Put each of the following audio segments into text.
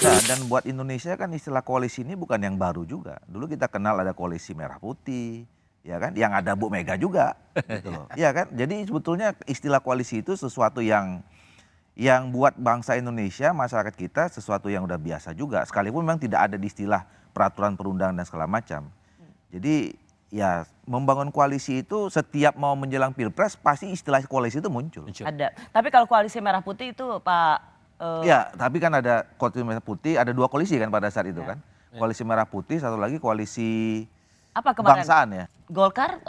Nah, dan buat Indonesia kan istilah koalisi ini bukan yang baru juga. Dulu kita kenal ada koalisi merah putih, ya kan? Yang ada Bu Mega juga, gitu loh. Iya kan? Jadi sebetulnya istilah koalisi itu sesuatu yang buat bangsa Indonesia, masyarakat kita sesuatu yang udah biasa juga. Sekalipun memang tidak ada di istilah peraturan perundangan dan segala macam. Jadi ya membangun koalisi itu setiap mau menjelang Pilpres pasti istilah koalisi itu muncul. Ada. Tapi kalau koalisi merah putih itu Pak. Ya, tapi kan ada koalisi merah putih, ada dua koalisi kan pada saat itu kan. Koalisi merah putih, satu lagi koalisi Apa kemarin? kebangsaan ya. Golkar,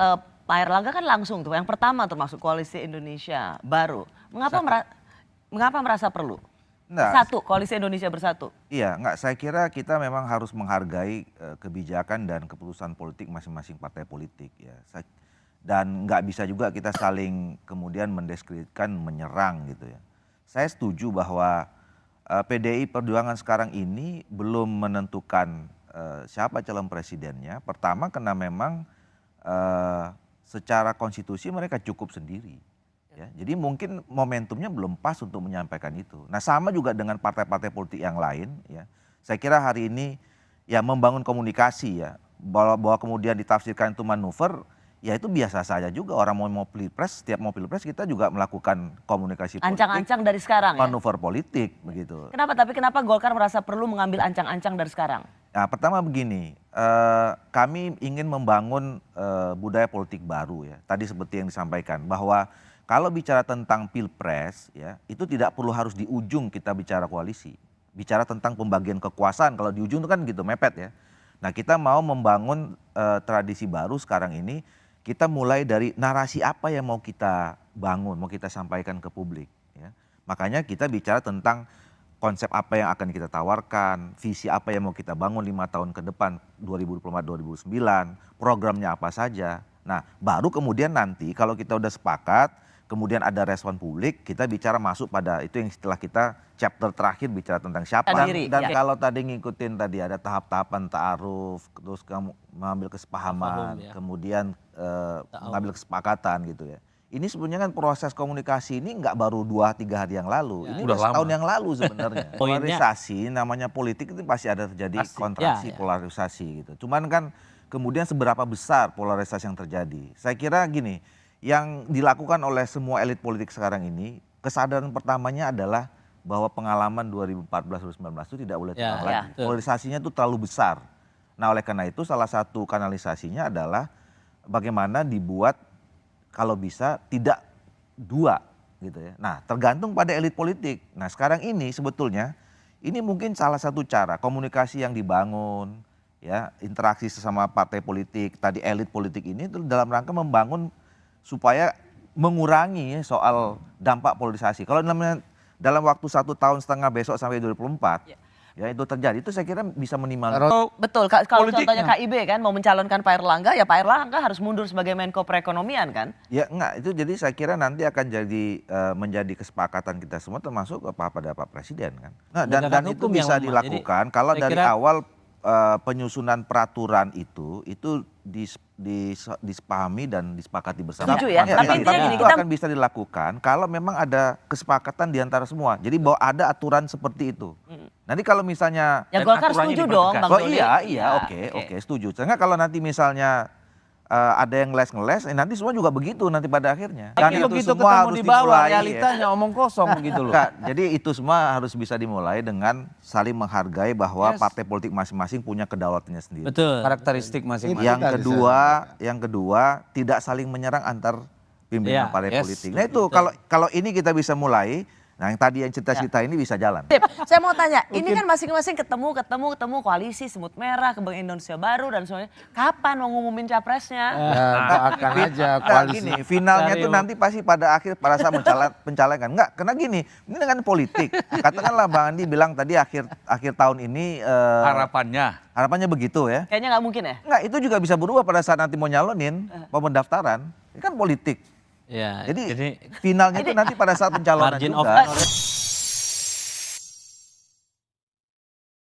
Pak Erlangga kan langsung tuh, yang pertama termasuk koalisi Indonesia Baru. Mengapa merasa perlu? Nah, Satu, koalisi Indonesia Bersatu. iya, enggak, saya kira kita memang harus menghargai kebijakan dan keputusan politik masing-masing partai politik ya. Dan nggak bisa juga kita saling kemudian mendiskreditkan, menyerang gitu ya. Saya setuju bahwa PDI Perjuangan sekarang ini belum menentukan siapa calon presidennya. Pertama karena memang secara konstitusi mereka cukup sendiri. Ya, jadi mungkin momentumnya belum pas untuk menyampaikan itu. Nah sama juga dengan partai-partai politik yang lain. Ya. Saya kira hari ini ya membangun komunikasi ya. Bahwa kemudian ditafsirkan itu manuver. Ya itu biasa saja juga, orang mau pilpres, setiap mau pilpres kita juga melakukan komunikasi politik. Ancang-ancang dari sekarang manuver politik begitu. Kenapa Golkar merasa perlu mengambil ancang-ancang dari sekarang? Nah pertama begini, kami ingin membangun budaya politik baru ya. Tadi seperti yang disampaikan bahwa kalau bicara tentang pilpres ya itu tidak perlu harus di ujung kita bicara koalisi. Bicara tentang pembagian kekuasaan, kalau di ujung itu kan gitu mepet ya. Nah kita mau membangun tradisi baru sekarang ini. Kita mulai dari narasi apa yang mau kita bangun, mau kita sampaikan ke publik. Ya. Makanya kita bicara tentang konsep apa yang akan kita tawarkan, visi apa yang mau kita bangun 5 tahun ke depan, 2024-2029, programnya apa saja. Nah baru kemudian nanti kalau kita udah sepakat, kemudian ada respon publik, kita bicara masuk pada itu yang setelah kita chapter terakhir bicara tentang siapa. Dan kalau tadi ngikutin tadi ada tahap-tahapan ta'aruf, terus kamu mengambil kesepahaman, kemudian mengambil kesepakatan gitu ya. Ini sebenarnya kan proses komunikasi ini nggak baru 2-3 hari yang lalu. Ini udah setahun yang lalu sebenarnya. Polarisasi namanya politik itu pasti ada terjadi kontraksi polarisasi gitu. Cuman kan kemudian seberapa besar polarisasi yang terjadi. Saya kira gini, yang dilakukan oleh semua elit politik sekarang ini, kesadaran pertamanya adalah bahwa pengalaman 2014-2019 itu tidak boleh terulang lagi. Polarisasinya itu terlalu besar. Nah oleh karena itu salah satu kanalisasinya adalah bagaimana dibuat kalau bisa tidak dua gitu ya. Nah tergantung pada elit politik. Nah sekarang ini sebetulnya ini mungkin salah satu cara komunikasi yang dibangun, ya interaksi sesama partai politik, tadi elit politik ini dalam rangka membangun supaya mengurangi soal dampak polarisasi. Kalau dalam waktu 1,5 tahun besok sampai 2024, ya itu terjadi, itu saya kira bisa minimal. Betul, kalau contohnya KIB kan mau mencalonkan Pak Erlangga, ya Pak Erlangga harus mundur sebagai Menko Perekonomian kan? Ya enggak, itu jadi saya kira nanti akan jadi menjadi kesepakatan kita semua termasuk pada Pak Presiden kan. Nah, dan itu bisa dilakukan kalau dari awal penyusunan peraturan itu disepahami dan disepakati bersama. Setuju ya, tapi itu akan bisa dilakukan kalau memang ada kesepakatan di antara semua. Jadi bahwa ada aturan seperti itu. Nanti kalau misalnya ya Golkar setuju dong Bang Doli. Oke, setuju. Sehingga kalau nanti misalnya ada yang ngeles, nanti semua juga begitu nanti pada akhirnya. Dan itu begitu semua harus dimulai. Realitanya omong kosong begitu loh. Jadi itu semua harus bisa dimulai dengan saling menghargai bahwa partai politik masing-masing punya kedaulatannya sendiri. Betul. Karakteristik masing-masing. Yang kedua tidak saling menyerang antar pimpinan partai politik. Nah itu kalau ini kita bisa mulai. Nah yang tadi yang cerita-cerita ini bisa jalan. Saya mau tanya, ini kan masing-masing ketemu koalisi semut merah, Kebangkitan Indonesia Baru dan semuanya. Kapan mau ngumumin capresnya? Doakan aja koalisi. Gini, finalnya tuh nanti pasti pada saat pencalekan. Enggak, karena gini, ini kan politik. Katakanlah Bang Andi bilang tadi akhir tahun ini harapannya begitu ya. Kayaknya nggak mungkin ya? Enggak, itu juga bisa berubah pada saat nanti mau nyalonin, pendaftaran. Ini kan politik. Ya, jadi finalnya itu nanti pada saat pencalonan juga.